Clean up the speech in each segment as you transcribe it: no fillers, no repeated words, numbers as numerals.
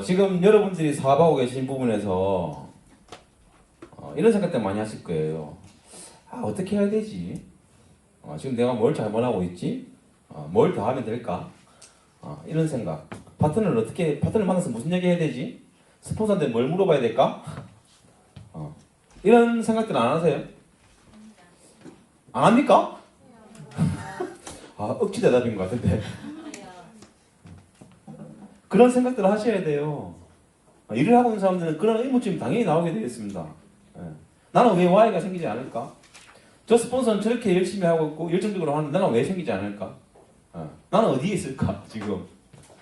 지금 여러분들이 사업하고 계신 부분에서 이런 생각들 많이 하실 거예요. 어떻게 해야 되지? 지금 내가 뭘 잘못하고 있지? 뭘 더 하면 될까? 이런 생각. 파트너를 만나서 무슨 얘기 해야 되지? 스폰서한테 뭘 물어봐야 될까? 이런 생각들 안 하세요? 안 합니까? 억지 대답인 것 같은데. 그런 생각들을 하셔야 돼요. 일을 하고 있는 사람들은 그런 의무점이 당연히 나오게 되어 있습니다. 나는 왜 Y가 생기지 않을까? 저 스폰서는 저렇게 열심히 하고 있고 열정적으로 하는데 나는 왜 생기지 않을까? 나는 어디에 있을까? 지금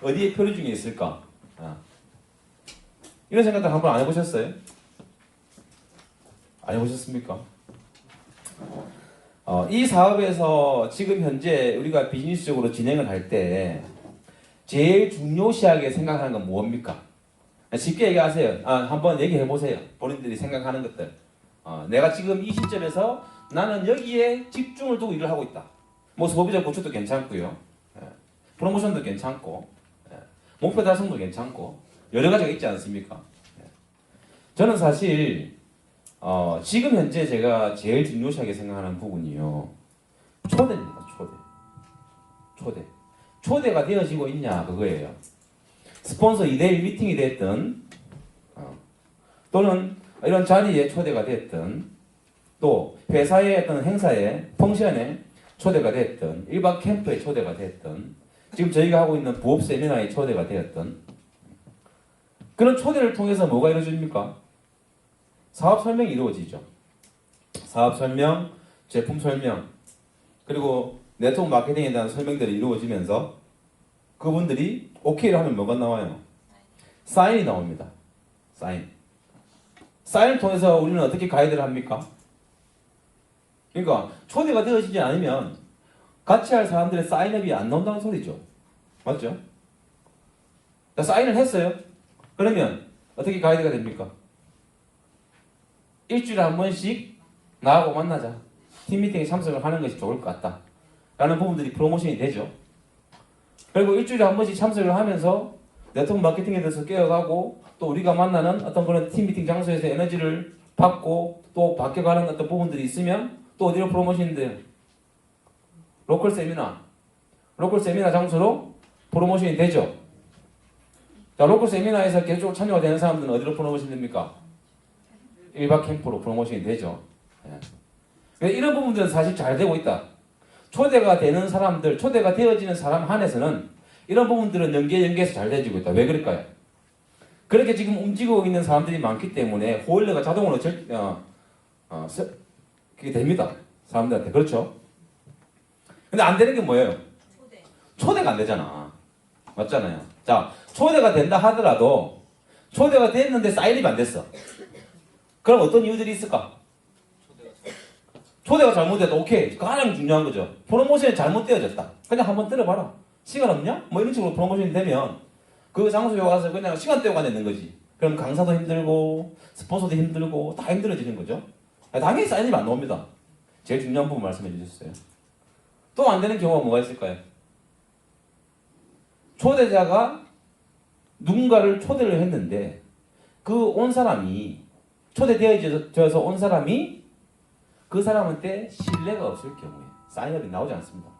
어디에 표류 중에 있을까? 이런 생각들 한번 안 해보셨어요? 안 해보셨습니까? 이 사업에서 지금 현재 우리가 비즈니스적으로 진행을 할 때 제일 중요시하게 생각하는 건 무엇입니까? 쉽게 얘기하세요. 한번 얘기해 보세요. 본인들이 생각하는 것들. 내가 지금 이 시점에서 나는 여기에 집중을 두고 일을 하고 있다. 뭐 소비자 구축도 괜찮고요. 프로모션도 괜찮고, 목표 달성도 괜찮고, 여러 가지가 있지 않습니까? 저는 사실 지금 현재 제가 제일 중요시하게 생각하는 부분이요. 초대입니다. 초대가 되어지고 있냐 그거예요. 스폰서 2대1 미팅이 됐든 또는 이런 자리에 초대가 됐든 또 회사의 어떤 행사에 펑션에 초대가 됐든 1박 캠프에 초대가 됐든 지금 저희가 하고 있는 부업 세미나에 초대가 되었든 그런 초대를 통해서 뭐가 이루어집니까? 사업 설명이 이루어지죠. 사업 설명, 제품 설명 그리고 네트워크 마케팅에 대한 설명들이 이루어지면서 그분들이 오케이를 하면 뭐가 나와요? 사인이 나옵니다. 사인을 통해서 우리는 어떻게 가이드를 합니까? 그러니까 초대가 되어지지 않으면 같이 할 사람들의 사인업이 안 나온다는 소리죠. 맞죠? 사인을 했어요. 그러면 어떻게 가이드가 됩니까? 일주일에 한 번씩 나하고 만나자. 팀미팅에 참석을 하는 것이 좋을 것 같다. 라는 부분들이 프로모션이 되죠. 그리고 일주일에 한 번씩 참석을 하면서 네트워크 마케팅에 대해서 깨어가고 또 우리가 만나는 어떤 그런 팀미팅 장소에서 에너지를 받고 또 바뀌어가는 어떤 부분들이 있으면 또 어디로 프로모션이 돼요? 로컬 세미나 장소로 프로모션이 되죠. 자, 로컬 세미나에서 계속 참여가 되는 사람들은 어디로 프로모션이 됩니까? 1박 캠프로 프로모션이 되죠. 이런 부분들은 사실 잘 되고 있다. 초대가 되는 사람들, 초대가 되어지는 사람 한해서는 이런 부분들은 연계해서 잘 되어지고 있다. 왜 그럴까요? 그렇게 지금 움직이고 있는 사람들이 많기 때문에 호일러가 자동으로 그게 됩니다. 사람들한테. 그렇죠? 근데 안 되는 게 뭐예요? 초대가 안 되잖아. 맞잖아요. 자, 초대가 된다 하더라도 초대가 됐는데 사인업이 안 됐어. 그럼 어떤 이유들이 있을까? 초대가 잘못됐다. 오케이. 가장 중요한 거죠. 프로모션이 잘못되어졌다. 그냥 한번 들어봐라. 시간 없냐? 뭐 이런 식으로 프로모션이 되면 그 장소에 와서 그냥 시간 때우고 내는 거지. 그럼 강사도 힘들고 스폰서도 힘들고 다 힘들어지는 거죠. 당연히 사인업이 안 나옵니다. 제일 중요한 부분 말씀해 주셨어요. 또 안 되는 경우가 뭐가 있을까요? 초대자가 누군가를 초대를 했는데 그 온 사람이 초대되어져서 온 사람이 그 사람한테 신뢰가 없을 경우에 사인업이 나오지 않습니다.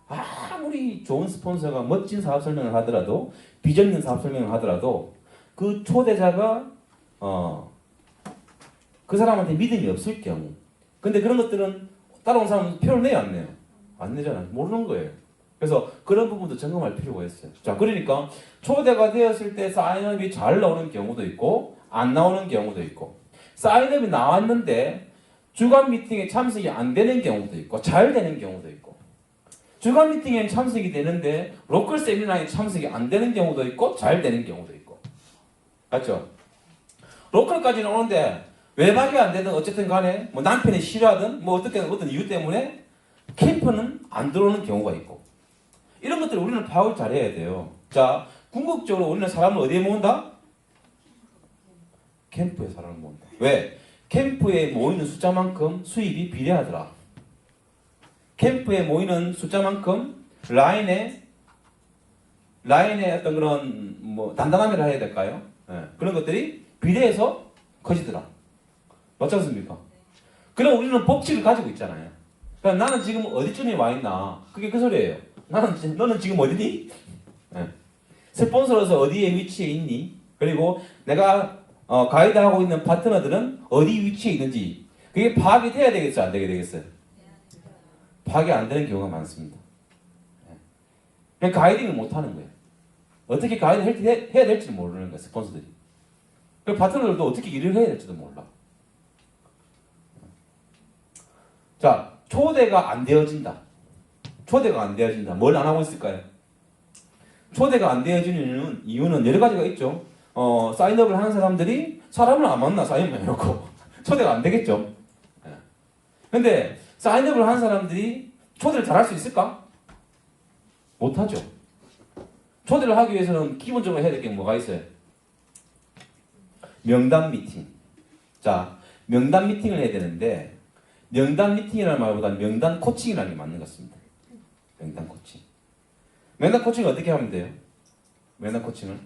아무리 좋은 스폰서가 멋진 사업 설명을 하더라도 비전 있는 사업 설명을 하더라도 그 초대자가 그 사람한테 믿음이 없을 경우 근데 그런 것들은 따라온 사람은 표를 내요 안 내요? 안 내잖아요. 모르는 거예요. 그래서 그런 부분도 점검할 필요가 있어요. 자, 그러니까 초대가 되었을 때 사인업이 잘 나오는 경우도 있고 안 나오는 경우도 있고 사인업이 나왔는데 주간 미팅에 참석이 안 되는 경우도 있고 잘 되는 경우도 있고 주간 미팅에 참석이 되는데 로컬 세미나에 참석이 안 되는 경우도 있고 잘 되는 경우도 있고 맞죠? 로컬까지는 오는데 외박이 안 되든 어쨌든 간에 뭐 남편이 싫어하든 뭐 어떤 이유 때문에 캠프는 안 들어오는 경우가 있고 이런 것들을 우리는 파악을 잘해야 돼요. 자, 궁극적으로 우리는 사람을 어디에 모은다? 캠프에 사람을 모은다. 왜? 캠프에 모이는 숫자만큼 수입이 비례하더라. 캠프에 모이는 숫자만큼 라인에 라인의 어떤 그런 뭐 단단함이라 해야 될까요? 예, 그런 것들이 비례해서 커지더라. 맞지 않습니까? 그럼 우리는 법칙을 가지고 있잖아요. 그러니까 나는 지금 어디쯤에 와 있나? 그게 그 소리예요. 너는 지금 어디니? 예. 스폰서로서 어디에 위치해 있니? 그리고 내가 가이드하고 있는 파트너들은 어디 위치에 있는지 그게 파악이 돼야 되겠어요? 안 되게 되겠어요? 파악이 안 되는 경우가 많습니다. 예. 그냥 가이딩을 못 하는 거예요. 어떻게 가이드 해야 될지도 모르는 거예요, 스폰서들이. 그 파트너들도 어떻게 일을 해야 될지도 몰라. 자, 초대가 안 되어진다. 초대가 안 되어진다. 뭘 안 하고 있을까요? 초대가 안 되어지는 이유는 여러 가지가 있죠. 사인업을 하는 사람들이 사람을 안 만나, 사인만 해놓고. 초대가 안 되겠죠. 예. 근데 사인업을 하는 사람들이 초대를 잘할 수 있을까? 못하죠. 초대를 하기 위해서는 기본적으로 해야 될 게 뭐가 있어요? 명단 미팅. 자, 명단 미팅을 해야 되는데 명단 미팅이라는 말보다 명단 코칭이라는 게 맞는 것 같습니다. 명단 코칭. 명단 코칭을 어떻게 하면 돼요? 명단 코칭을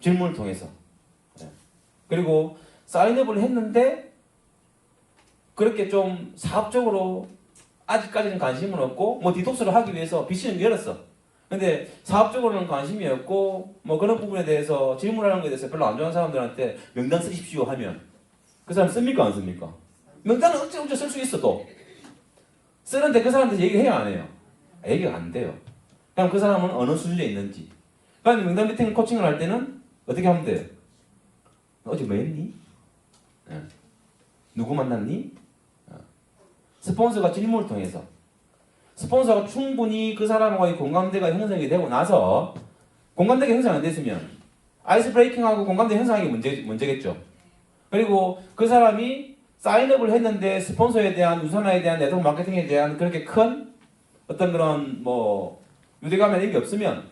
질문을 통해서. 네. 그리고 사인업을 했는데 그렇게 좀 사업적으로 아직까지는 관심은 없고 뭐 디톡스를 하기 위해서 BC는 열었어. 근데 사업적으로는 관심이 없고 뭐 그런 부분에 대해서 질문하는 것에 대해서 별로 안 좋아하는 사람들한테 명단 쓰십시오 하면 그 사람 씁니까 안 씁니까? 명단은 어찌 쓸 수 있어 또. 쓰는데 그 사람한테 얘기해야 안 해요. 얘기가 안 돼요. 그럼 그 사람은 어느 수준에 있는지. 그러니까 명단 미팅 코칭을 할 때는 어떻게 하면 돼요? 어제 뭐 했니? 네. 누구 만났니? 스폰서가 질문을 통해서 스폰서가 충분히 그 사람과의 공감대가 형성이 되고 나서 공감대가 형성 안 됐으면 아이스 브레이킹하고 공감대 형성하기 문제겠죠. 그리고 그 사람이 사인업을 했는데 스폰서에 대한 유선화에 대한 네트워크 마케팅에 대한 그렇게 큰 어떤 그런 뭐 유대감이나 이런 게 없으면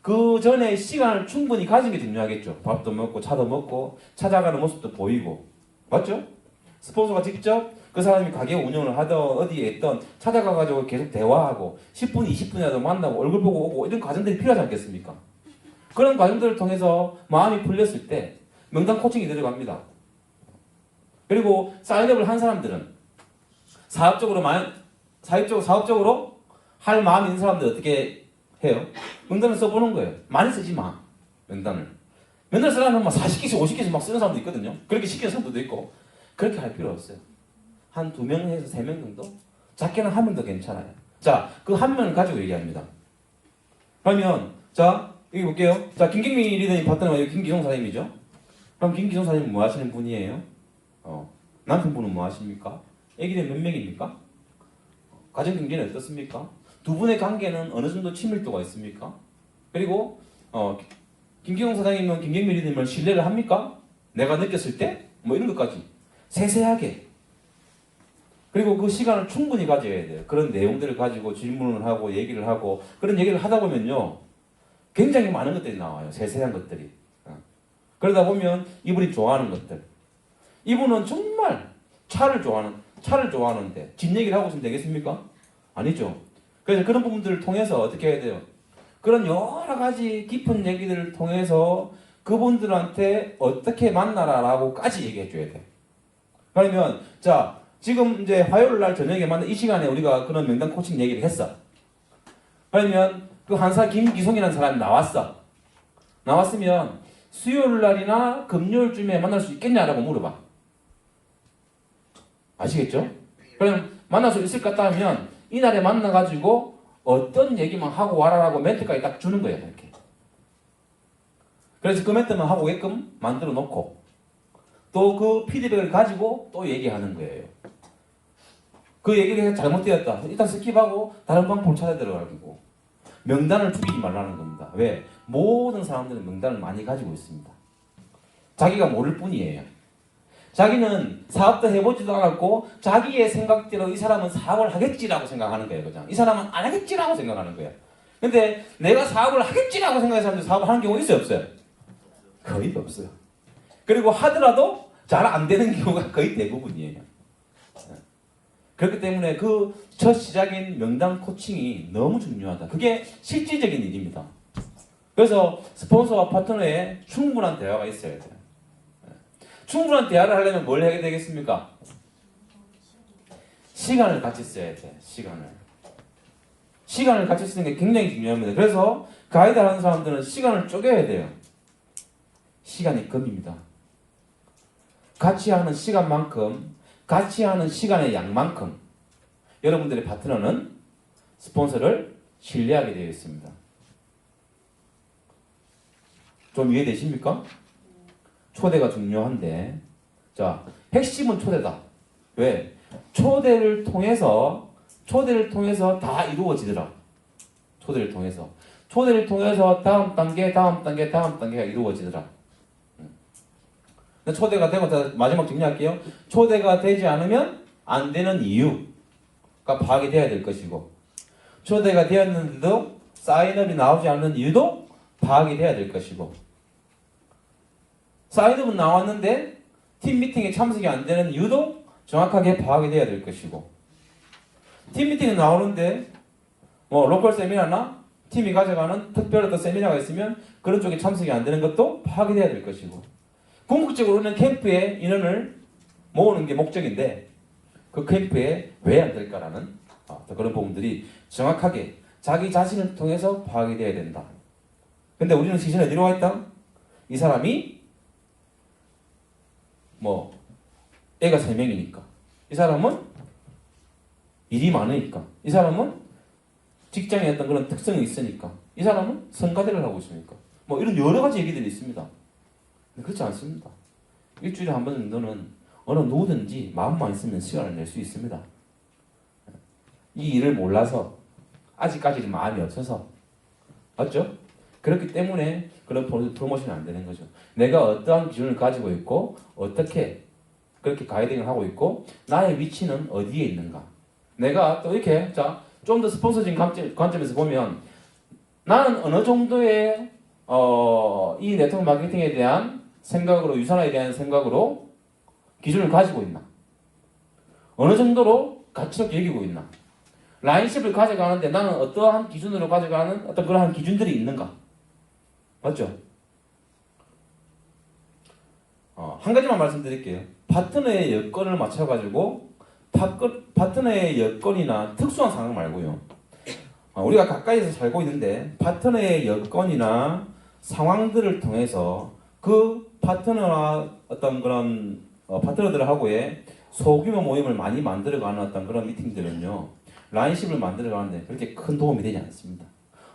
그 전에 시간을 충분히 가진 게 중요하겠죠. 밥도 먹고 차도 먹고 찾아가는 모습도 보이고 맞죠? 스폰서가 직접 그 사람이 가게 운영을 하던 어디에 있던 찾아가가지고 계속 대화하고 10분, 20분이라도 만나고 얼굴 보고 오고 이런 과정들이 필요하지 않겠습니까? 그런 과정들을 통해서 마음이 풀렸을 때 명단 코칭이 들어갑니다. 그리고 사인업을 한 사람들은 사업적으로 할 마음이 있는 사람들 어떻게 해요? 명단을 써보는 거예요. 많이 쓰지 마. 명단을 쓰려면 막 40개씩 50개씩 막 쓰는 사람도 있거든요. 그렇게 시키는 사람도 있고 그렇게 할 필요 없어요. 한 2명에서 3명 정도? 작게는 한 명 더 괜찮아요. 자, 그 한 명을 가지고 얘기합니다. 그러면 자, 여기 볼게요. 자, 김경미 리더님 봤더니 여기 김기성 사장님이죠? 그럼 김기성 사장님은 뭐 하시는 분이에요? 남편분은 뭐 하십니까? 애기들 몇 명입니까? 가정 경제는 어떻습니까? 두 분의 관계는 어느 정도 친밀도가 있습니까? 그리고 김기성 사장님은 김경미 리더님을 신뢰를 합니까? 내가 느꼈을 때? 뭐 이런 것까지 세세하게 그리고 그 시간을 충분히 가져야 돼요. 그런 내용들을 가지고 질문을 하고 얘기를 하고 그런 얘기를 하다 보면요. 굉장히 많은 것들이 나와요. 세세한 것들이. 그러다 보면 이분이 좋아하는 것들. 이분은 정말 차를 좋아하는데 집 얘기를 하고 있으면 되겠습니까? 아니죠. 그래서 그런 부분들을 통해서 어떻게 해야 돼요? 그런 여러 가지 깊은 얘기들을 통해서 그분들한테 어떻게 만나라라고까지 얘기해 줘야 돼요. 그러면 자 지금 이제 화요일 날 저녁에 만나 이 시간에 우리가 그런 명단 코칭 얘기를 했어. 그러면 그 한사 김기송이라는 사람이 나왔어. 나왔으면 수요일 날이나 금요일쯤에 만날 수 있겠냐라고 물어봐. 아시겠죠? 그럼 만날 수 있을 것 같다 하면 이날에 만나가지고 어떤 얘기만 하고 와라라고 멘트까지 딱 주는 거예요. 이렇게. 그래서 그 멘트만 하고 오게끔 만들어 놓고 또 그 피드백을 가지고 또 얘기하는 거예요. 그 얘기를 해서 잘못되었다. 일단 스킵하고 다른 방법을 찾아 들어가고 명단을 죽이지 말라는 겁니다. 왜? 모든 사람들은 명단을 많이 가지고 있습니다. 자기가 모를 뿐이에요. 자기는 사업도 해보지도 않았고 자기의 생각대로 이 사람은 사업을 하겠지라고 생각하는 거예요. 그냥. 이 사람은 안 하겠지라고 생각하는 거예요. 근데 내가 사업을 하겠지라고 생각하는 사람들이 사업을 하는 경우 있어요? 없어요? 거의 없어요. 그리고 하더라도 잘 안 되는 경우가 거의 대부분이에요. 그렇기 때문에 그 첫 시작인 명당 코칭이 너무 중요하다. 그게 실질적인 일입니다. 그래서 스폰서와 파트너의 충분한 대화가 있어야 돼요. 충분한 대화를 하려면 뭘 해야 되겠습니까? 시간을 같이 써야 돼. 시간을 같이 쓰는 게 굉장히 중요합니다. 그래서 가이드 하는 사람들은 시간을 쪼개야 돼요. 시간이 금입니다. 같이 하는 시간만큼, 같이 하는 시간의 양만큼 여러분들의 파트너는 스폰서를 신뢰하게 되어 있습니다. 좀 이해되십니까? 초대가 중요한데, 자, 핵심은 초대다. 왜? 초대를 통해서 다 이루어지더라. 초대를 통해서 다음 단계가 이루어지더라. 초대가 되고, 마지막 정리할게요. 초대가 되지 않으면 안 되는 이유가 파악이 돼야 될 것이고, 초대가 되었는데도 사인업이 나오지 않는 이유도 파악이 돼야 될 것이고, 사인업은 나왔는데 팀 미팅에 참석이 안 되는 이유도 정확하게 파악이 돼야 될 것이고, 팀 미팅에 나오는데 로컬 세미나나 팀이 가져가는 특별 어떤 세미나가 있으면 그런 쪽에 참석이 안 되는 것도 파악이 돼야 될 것이고, 궁극적으로는 캠프에 인원을 모으는 게 목적인데 그 캠프에 왜 안 될까라는 그런 부분들이 정확하게 자기 자신을 통해서 파악이 돼야 된다. 근데 우리는 시선이 어디로 가 있다? 이 사람이 애가 3명이니까, 이 사람은 일이 많으니까, 이 사람은 직장에 어떤 그런 특성이 있으니까, 이 사람은 성가대를 하고 있으니까, 이런 여러 가지 얘기들이 있습니다. 그렇지 않습니다. 일주일에 한 번 정도는 어느 누구든지 마음만 있으면 시간을 낼 수 있습니다. 이 일을 몰라서 아직까지 마음이 없어서, 맞죠? 그렇기 때문에 그런 프로모션이 안 되는 거죠. 내가 어떠한 기준을 가지고 있고 어떻게 그렇게 가이딩을 하고 있고 나의 위치는 어디에 있는가. 내가 또 이렇게 좀 더 스폰서적인 관점에서 보면 나는 어느 정도의 이 네트워크 마케팅에 대한 생각으로, 유산화에 대한 생각으로 기준을 가지고 있나? 어느 정도로 가치롭게 여기고 있나? 라인십을 가져가는데 나는 어떠한 기준으로 가져가는 어떤 그러한 기준들이 있는가? 맞죠? 한 가지만 말씀드릴게요. 파트너의 여건을 맞춰가지고 파트너의 여건이나 특수한 상황 말고요. 우리가 가까이서 살고 있는데 파트너의 여건이나 상황들을 통해서 그 파트너와 어떤 그런 파트너들하고의 소규모 모임을 많이 만들어가는 어떤 그런 미팅들은요, 라인십을 만들어가는데 그렇게 큰 도움이 되지 않습니다.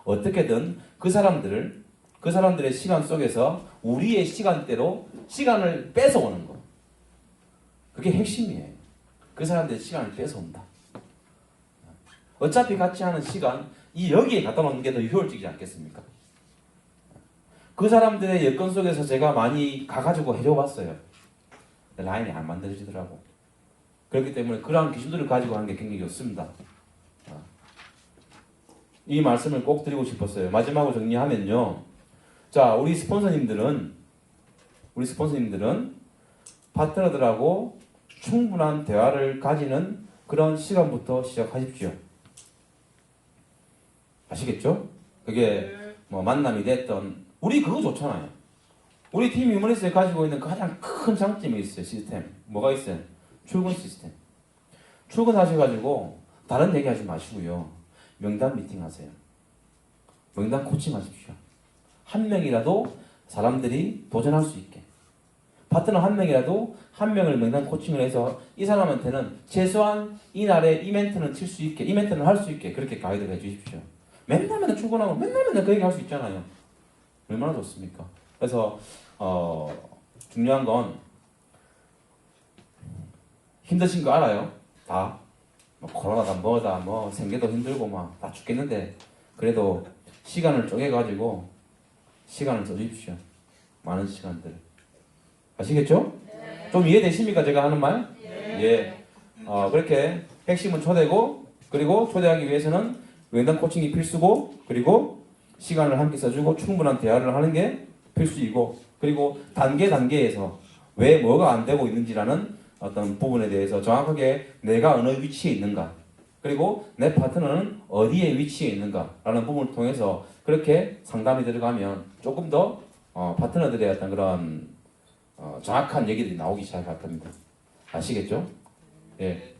어떻게든 그 사람들의 시간 속에서 우리의 시간대로 시간을 뺏어오는 거, 그게 핵심이에요. 그 사람들의 시간을 뺏어온다. 어차피 같이 하는 시간, 여기에 갖다 놓는 게 더 효율적이지 않겠습니까? 그 사람들의 여건 속에서 제가 많이 가가지고 해줘봤어요. 라인이 안 만들어지더라고. 그렇기 때문에 그러한 기준들을 가지고 하는 게 굉장히 좋습니다. 이 말씀을 꼭 드리고 싶었어요. 마지막으로 정리하면요. 자, 우리 스폰서님들은 파트너들하고 충분한 대화를 가지는 그런 시간부터 시작하십시오. 아시겠죠? 그게 만남이 됐던, 우리 그거 좋잖아요. 우리 팀 휴머니스트에 가지고 있는 가장 큰 장점이 있어요. 시스템. 뭐가 있어요? 출근 시스템. 출근하셔가지고 다른 얘기 하지 마시고요. 명단 미팅 하세요. 명단 코칭 하십시오. 한 명이라도 사람들이 도전할 수 있게, 파트너 한 명이라도 한 명을 명단 코칭을 해서 이 사람한테는 최소한 이날에 이벤트는 칠 수 있게, 이벤트는 할 수 있게 그렇게 가이드를 해주십시오. 맨날 출근하고 맨날 그 얘기 할 수 있잖아요. 얼마나 좋습니까? 그래서 중요한 건, 힘드신 거 알아요. 다 코로나다 뭐다 생계도 힘들고 다 죽겠는데 그래도 시간을 쪼개가지고 시간을 써주십시오. 많은 시간들. 아시겠죠? 네. 좀 이해되십니까? 제가 하는 말? 네. 예. 그렇게 핵심은 초대고, 그리고 초대하기 위해서는 왼단 코칭이 필수고, 그리고 시간을 함께 써주고 충분한 대화를 하는 게 필수이고, 그리고 단계에서 왜 뭐가 안 되고 있는지라는 어떤 부분에 대해서 정확하게 내가 어느 위치에 있는가, 그리고 내 파트너는 어디에 위치해 있는가라는 부분을 통해서 그렇게 상담이 들어가면 조금 더 파트너들의 어떤 그런 정확한 얘기들이 나오기 시작할 겁니다. 아시겠죠? 예.